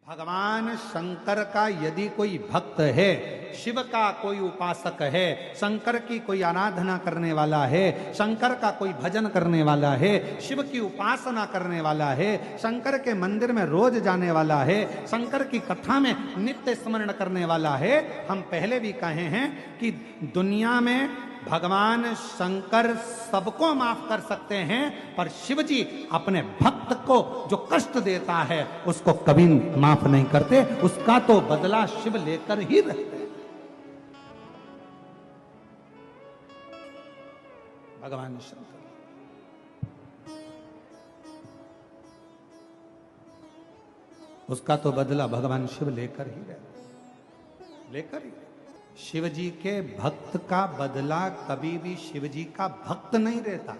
भगवान शंकर का यदि कोई भक्त है, शिव का कोई उपासक है, शंकर की कोई आराधना करने वाला है, शंकर का कोई भजन करने वाला है, शिव की उपासना करने वाला है, शंकर के मंदिर में रोज जाने वाला है, शंकर की कथा में नित्य स्मरण करने वाला है, हम पहले भी कहे हैं कि दुनिया में भगवान शंकर सबको माफ कर सकते हैं, पर शिव जी अपने भक्त को जो कष्ट देता है उसको कभी माफ नहीं करते, उसका तो बदला शिव लेकर ही रहते हैं। भगवान शंकर उसका तो बदला भगवान शिव लेकर ही रहते, लेकर ही। शिव जी के भक्त का बदला कभी भी शिव जी का भक्त नहीं रहता।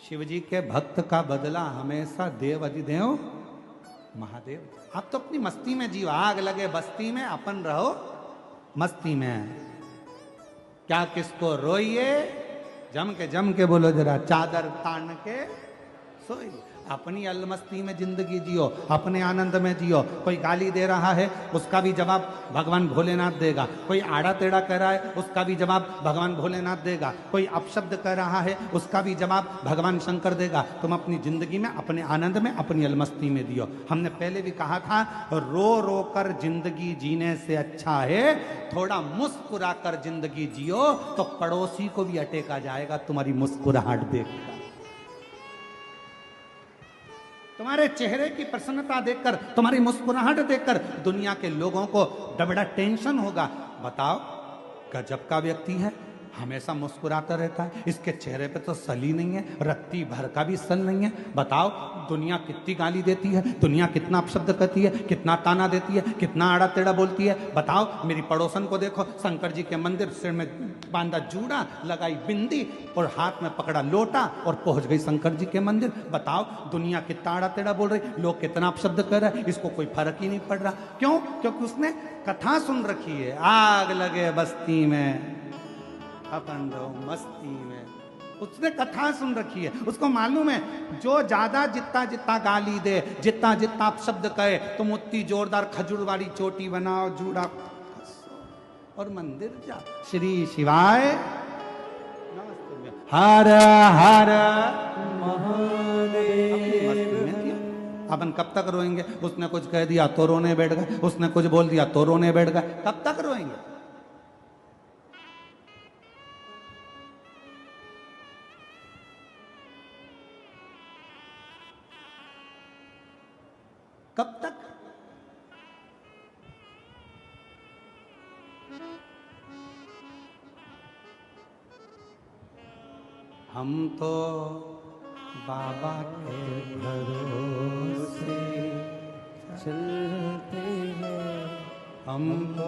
शिव जी के भक्त का बदला हमेशा देव अधिदेव महादेव। आप तो अपनी मस्ती में जियो, आग लगे बस्ती में अपन रहो मस्ती में, क्या किसको रोइए, जम के बोलो जरा, चादर तान के सोइए। अपनी अलमस्ती में जिंदगी जियो, अपने आनंद में जियो। कोई गाली दे रहा है उसका भी जवाब भगवान भोलेनाथ देगा, कोई आड़ा टेढ़ा कह रहा है उसका भी जवाब भगवान भोलेनाथ देगा, कोई अपशब्द कह रहा है उसका भी जवाब भगवान शंकर देगा। तुम अपनी जिंदगी में अपने आनंद में अपनी अलमस्ती में दियो। हमने पहले भी कहा था, रो रो कर जिंदगी जीने से अच्छा है थोड़ा मुस्कुरा कर जिंदगी जियो, तो पड़ोसी को भी अटेका जाएगा तुम्हारी मुस्कुराहट देखकर। तुम्हारे चेहरे की प्रसन्नता देखकर, तुम्हारी मुस्कुराहट देखकर दुनिया के लोगों को बड़ा टेंशन होगा। बताओ, गजब का व्यक्ति है, हमेशा मुस्कुराता रहता है, इसके चेहरे पे तो सली नहीं है, रत्ती भर का भी सल नहीं है। बताओ, दुनिया कितनी गाली देती है, दुनिया कितना अपशब्द करती है, कितना ताना देती है, कितना आड़ा टेढ़ा बोलती है। बताओ, मेरी पड़ोसन को देखो, शंकर जी के मंदिर, सिर में बांधा जूड़ा, लगाई बिंदी और हाथ में पकड़ा लोटा और पहुंच गई शंकर जी के मंदिर। बताओ, दुनिया कितना आड़ा टेढ़ा बोल रही, लोग कितना अपशब्द कर रहे हैं, इसको कोई फर्क ही नहीं पड़ रहा। क्यों? क्योंकि उसने कथा सुन रखी है, आग लगे बस्ती में अपन रहो मस्ती में। उसने कथा सुन रखी है, उसको मालूम है जो ज्यादा जितना जितना गाली दे, जितना जितना शब्द कहे, तुम उतनी जोरदार खजूर वाली चोटी बनाओ, जूड़ा और मंदिर जा। श्री शिवाय हर हर महादेव। अपन कब तक रोएंगे? उसने कुछ कह दिया तो रोने बैठ गए, उसने कुछ बोल दिया तो रोने बैठ गए, कब तक रोएंगे? कब तक? हम तो बाबा के भरोसे चलते हैं, हम तो